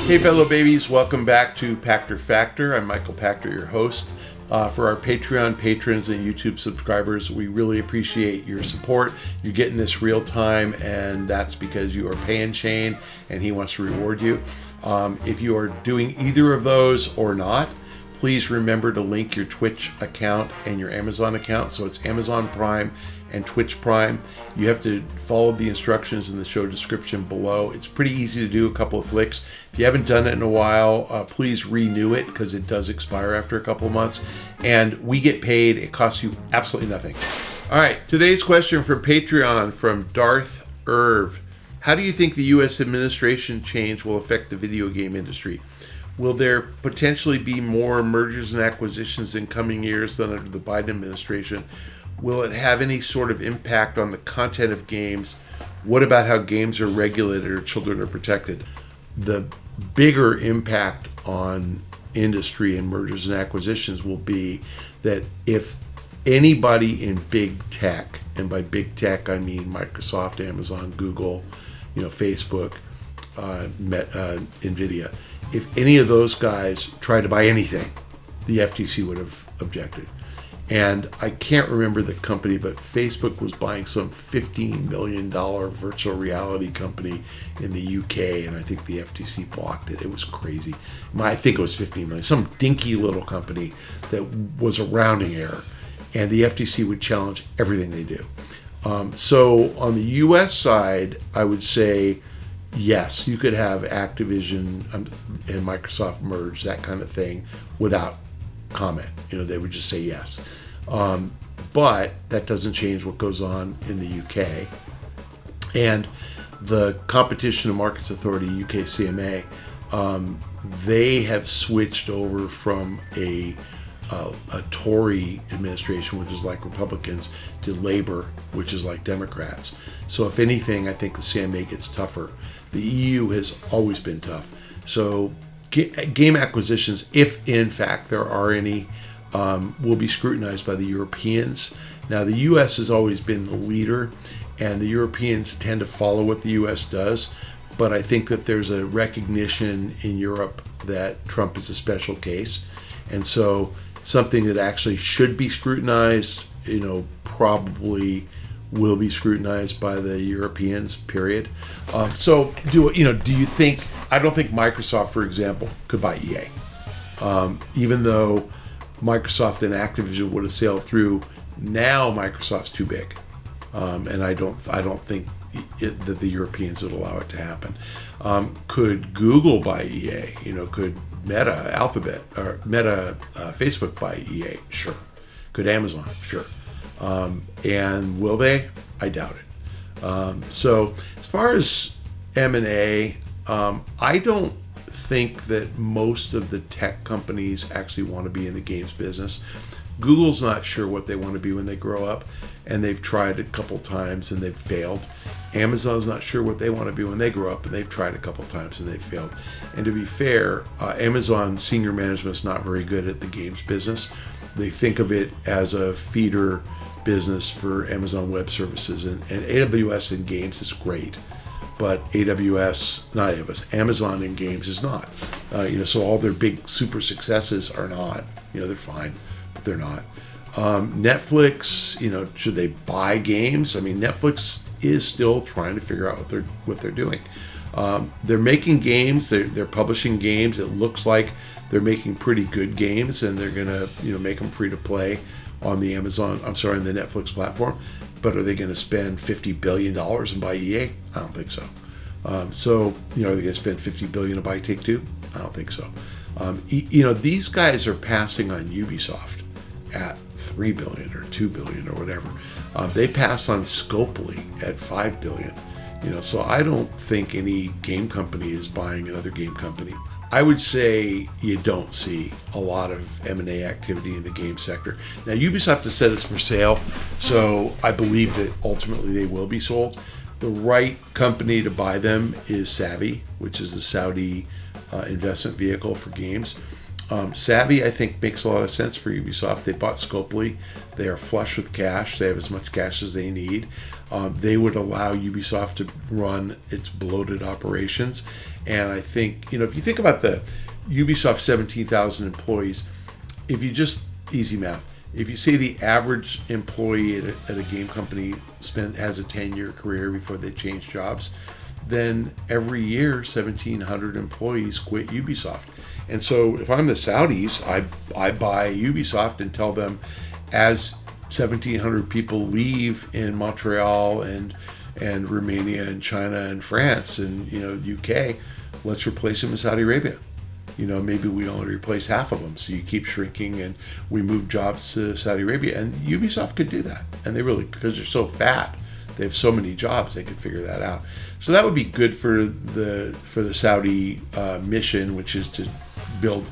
Hey fellow babies, welcome back to Pachter Factor. I'm Michael Pachter, your host. For our Patreon patrons and YouTube subscribers, we really appreciate your support. You're getting this real time, and that's because you are paying Shane and he wants to reward you. If you are doing either of those or not, please remember to link your Twitch account and your Amazon account. So it's Amazon Prime and Twitch Prime. You have to follow the instructions in the show description below. It's pretty easy to do, a couple of clicks. If you haven't done it in a while, please renew it because it does expire after a couple of months. And we get paid. It costs you absolutely nothing. All right, today's question from Patreon from Darth Irv. How do you think the U.S. administration change will affect the video game industry? Will there potentially be more mergers and acquisitions in coming years than under the Biden administration? Will it have any sort of impact on the content of games? What about how games are regulated or children are protected? The bigger impact on industry and mergers and acquisitions will be that if anybody in big tech, and by big tech I mean Microsoft, Amazon, Google, Facebook, Nvidia, if any of those guys tried to buy anything, the FTC would have objected. And I can't remember the company, but Facebook was buying some $15 million virtual reality company in the UK, and I think the FTC blocked it. It was crazy. I think it was $15 million, some dinky little company that was a rounding error, and the FTC would challenge everything they do. So on the US side, I would say, yes, you could have Activision and Microsoft merge, that kind of thing, without comment. They would just say yes. But that doesn't change what goes on in the UK. And the Competition and Markets Authority, UK CMA, they have switched over from a Tory administration, which is like Republicans, to Labour, which is like Democrats. So if anything, I think the CMA gets tougher. The EU has always been tough. So game acquisitions, if in fact there are any, will be scrutinized by the Europeans. Now, the U.S. has always been the leader, and the Europeans tend to follow what the U.S. does. But I think that there's a recognition in Europe that Trump is a special case. And so something that actually should be scrutinized, probably will be scrutinized by the Europeans, period. So do you think, I don't think Microsoft, for example, could buy EA. Even though Microsoft and Activision would have sailed through, now Microsoft's too big. And I don't think that the Europeans would allow it to happen. Could Google buy EA? Could Meta, Alphabet, or Meta, Facebook buy EA? Sure. Could Amazon? Sure. And will they? I doubt it. So as far as M&A, I don't think that most of the tech companies actually want to be in the games business. Google's not sure what they want to be when they grow up, and they've tried a couple times and they've failed. Amazon's not sure what they want to be when they grow up, and they've tried a couple times and they've failed. And to be fair, Amazon senior management's not very good at the games business. They think of it as a feeder business for Amazon Web Services, and AWS in games is great, but Amazon in games is not. So all their big super successes are not. They're fine, but they're not. Netflix, should they buy games? I mean, Netflix is still trying to figure out what they're doing. They're making games. They're publishing games. It looks like they're making pretty good games, and they're gonna make them free to play on the Netflix platform. But are they going to spend $50 billion and buy EA? I don't think so. Are they going to spend $50 billion to buy Take-Two? I don't think so. These guys are passing on Ubisoft at $3 billion or $2 billion or whatever. They passed on Scopely at $5 billion. So I don't think any game company is buying another game company. I would say you don't see a lot of M&A activity in the game sector. Now, Ubisoft has said it's for sale, so I believe that ultimately they will be sold. The right company to buy them is Savvy, which is the Saudi investment vehicle for games. Savvy, I think, makes a lot of sense for Ubisoft. They bought Scopely. They are flush with cash. They have as much cash as they need. They would allow Ubisoft to run its bloated operations. And I think, if you think about the Ubisoft 17,000 employees, if you just, easy math, if you say the average employee at a game company has a 10-year career before they change jobs, then every year 1,700 employees quit Ubisoft. And so if I'm the Saudis, I buy Ubisoft and tell them, as 1,700 people leave in Montreal and Romania and China and France and UK, let's replace them in Saudi Arabia. Maybe we only replace half of them, so you keep shrinking and we move jobs to Saudi Arabia. And Ubisoft could do that, and they really, because they're so fat, they have so many jobs, they could figure that out. So that would be good for the Saudi mission, which is to build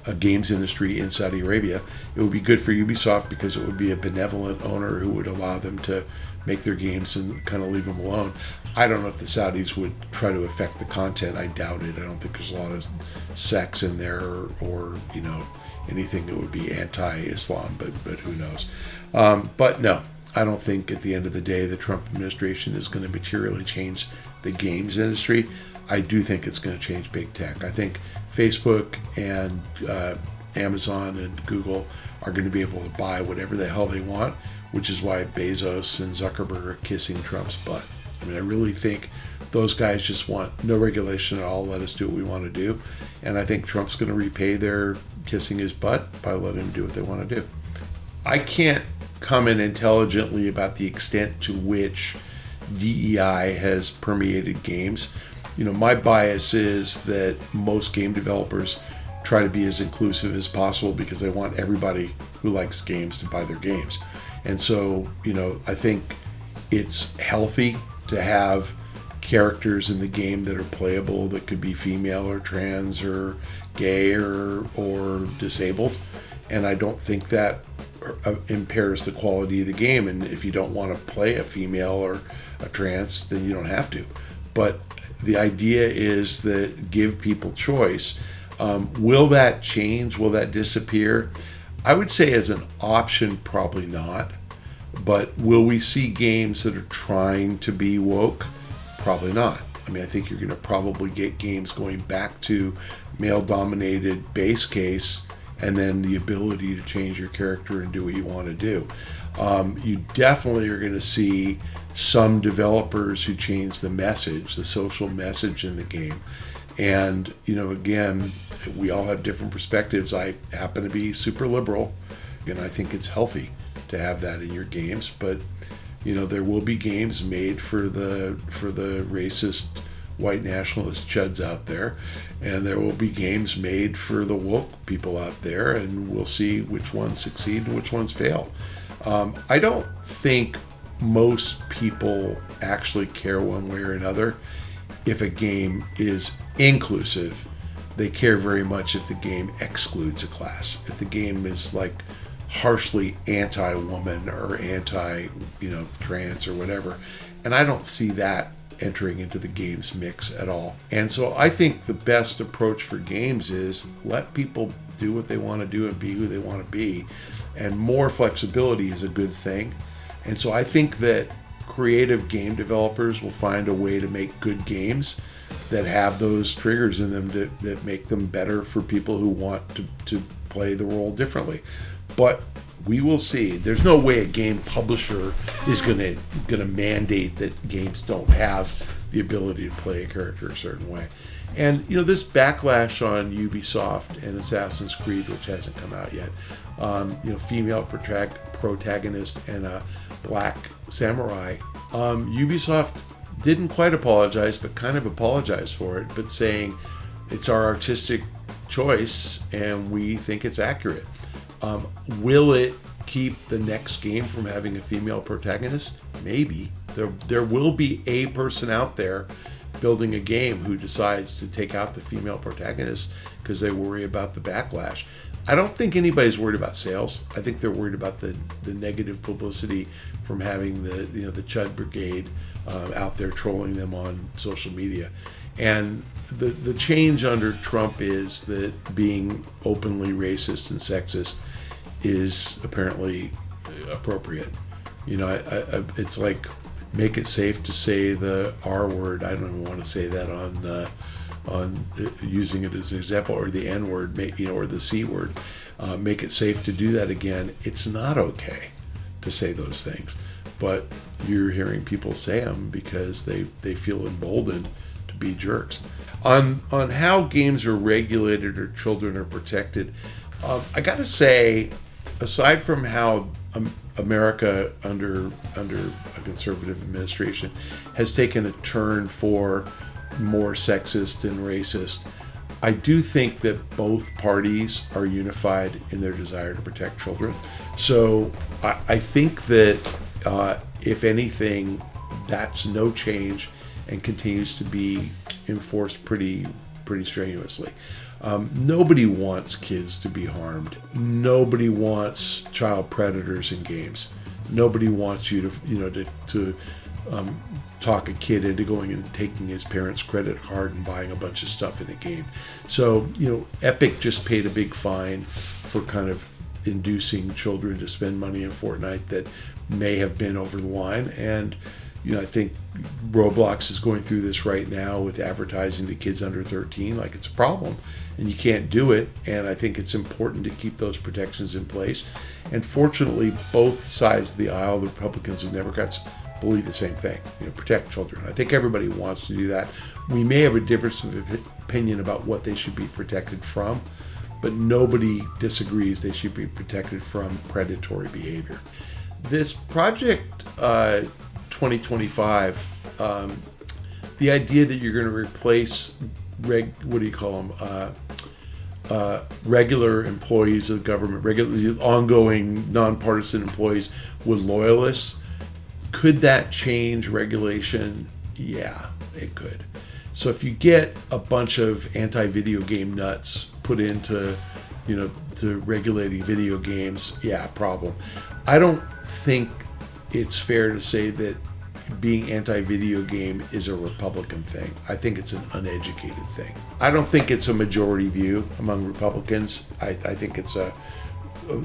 a games industry in Saudi Arabia. It would be good for Ubisoft because it would be a benevolent owner who would allow them to make their games and kind of leave them alone. I don't know if the Saudis would try to affect the content. I doubt it. I don't think there's a lot of sex in there or anything that would be anti-Islam, but who knows. But no, I don't think at the end of the day the Trump administration is going to materially change the games industry. I do think it's going to change big tech. I think Facebook and Amazon and Google are going to be able to buy whatever the hell they want, which is why Bezos and Zuckerberg are kissing Trump's butt. I mean, I really think those guys just want no regulation at all. Let us do what we want to do. And I think Trump's going to repay their kissing his butt by letting them do what they want to do. I can't comment intelligently about the extent to which DEI has permeated games. My bias is that most game developers try to be as inclusive as possible because they want everybody who likes games to buy their games. And so, I think it's healthy to have characters in the game that are playable that could be female or trans or gay or disabled. And I don't think that impairs the quality of the game. And if you don't want to play a female or a trans, then you don't have to. But the idea is that give people choice. Will that change? Will that disappear? I would say as an option, probably not. But will we see games that are trying to be woke? Probably not. I mean, I think you're going to probably get games going back to male-dominated base case and then the ability to change your character and do what you want to do. You definitely are going to see some developers who change the message, the social message in the game. And, again, we all have different perspectives. I happen to be super liberal, and I think it's healthy to have that in your games. But, there will be games made for the racist white nationalist chuds out there, and there will be games made for the woke people out there, and we'll see which ones succeed and which ones fail. I don't think most people actually care one way or another if a game is inclusive. They care very much if the game excludes a class. If the game is like harshly anti-woman or trans or whatever. And I don't see that entering into the games mix at all. And so I think the best approach for games is let people do what they want to do and be who they want to be. And more flexibility is a good thing. And so I think that creative game developers will find a way to make good games that have those triggers in them that make them better for people who want to play the role differently. But we will see. There's no way a game publisher is going to mandate that games don't have the ability to play a character a certain way. And this backlash on Ubisoft and Assassin's Creed, which hasn't come out yet, female protagonist and a black samurai. Ubisoft didn't quite apologize, but kind of apologized for it, but saying it's our artistic choice and we think it's accurate. Will it keep the next game from having a female protagonist? Maybe. There will be a person out there building a game who decides to take out the female protagonist because they worry about the backlash. I don't think anybody's worried about sales. I think they're worried about the negative publicity from having the Chud Brigade out there trolling them on social media. And the change under Trump is that being openly racist and sexist is apparently appropriate. It's like, make it safe to say the R word. I don't even want to say that on using it as an example, or the N word, or the C word. Make it safe to do that again. It's not okay to say those things, but you're hearing people say them because they feel emboldened to be jerks. On how games are regulated or children are protected, I got to say, aside from how America under a conservative administration has taken a turn for more sexist and racist, I do think that both parties are unified in their desire to protect children. So I think that if anything, that's no change and continues to be enforced pretty strenuously. Nobody wants kids to be harmed. Nobody wants child predators in games. Nobody wants you to talk a kid into going and taking his parents' credit card and buying a bunch of stuff in a game. So, Epic just paid a big fine for kind of inducing children to spend money in Fortnite that may have been over the line. And, I think Roblox is going through this right now with advertising to kids under 13. Like, it's a problem and you can't do it. And I think it's important to keep those protections in place. And fortunately, both sides of the aisle, the Republicans and Democrats, believe the same thing, protect children. I think everybody wants to do that. We may have a difference of opinion about what they should be protected from, but nobody disagrees they should be protected from predatory behavior. This project 2025, the idea that you're going to replace regular employees of the government, regular ongoing nonpartisan employees with loyalists, could that change regulation? Yeah, it could. So if you get a bunch of anti-video game nuts put into, to regulating video games, yeah, problem. I don't think it's fair to say that being anti-video game is a Republican thing. I think it's an uneducated thing. I don't think it's a majority view among Republicans. I think it's a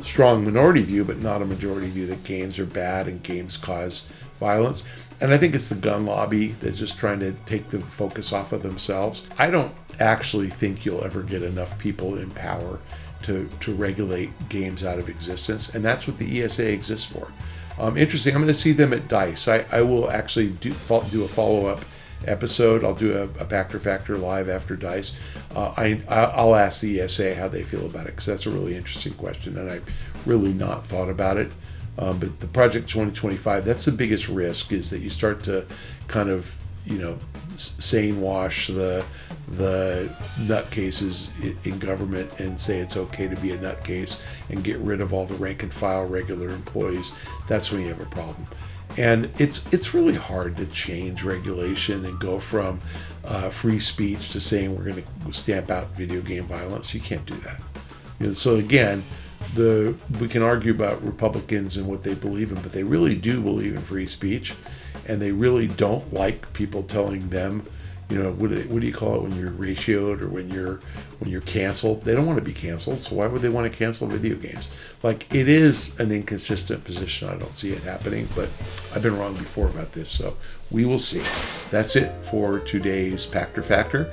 strong minority view, but not a majority view, that games are bad and games cause violence. And I think it's the gun lobby that's just trying to take the focus off of themselves. I don't actually think you'll ever get enough people in power to regulate games out of existence, and that's what the ESA exists for. Interesting. I'm going to see them at DICE. I will actually do a follow-up episode. I'll do a Pachter Factor live after DICE. I'll ask the ESA how they feel about it, because that's a really interesting question, and I've really not thought about it. But the Project 2025, that's the biggest risk, is that you start to kind of, sane wash the nutcases in government and say it's okay to be a nutcase and get rid of all the rank and file regular employees. That's when you have a problem. And it's really hard to change regulation and go from free speech to saying we're going to stamp out video game violence. You can't do that. So again, we can argue about Republicans and what they believe in, but they really do believe in free speech, and they really don't like people telling them, what do you call it when you're ratioed or when you're canceled? They don't want to be canceled, so why would they want to cancel video games? Like, it is an inconsistent position. I don't see it happening, but I've been wrong before about this, so we will see. That's it for today's Pachter Factor.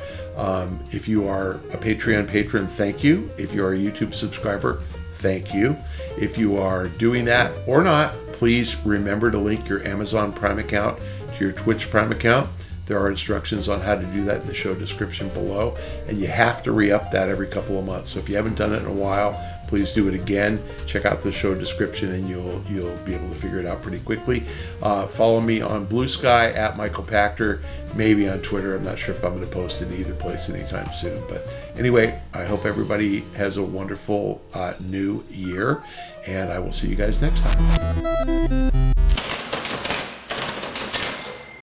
If you are a Patreon patron, thank you. If you are a YouTube subscriber, thank you. If you are doing that or not, please remember to link your Amazon Prime account to your Twitch Prime account. There are instructions on how to do that in the show description below, and you have to re-up that every couple of months. So if you haven't done it in a while, please do it again. Check out the show description and you'll be able to figure it out pretty quickly. Follow me on Blue Sky at Michael Pachter, maybe on Twitter. I'm not sure if I'm going to post in either place anytime soon. But anyway, I hope everybody has a wonderful new year, and I will see you guys next time.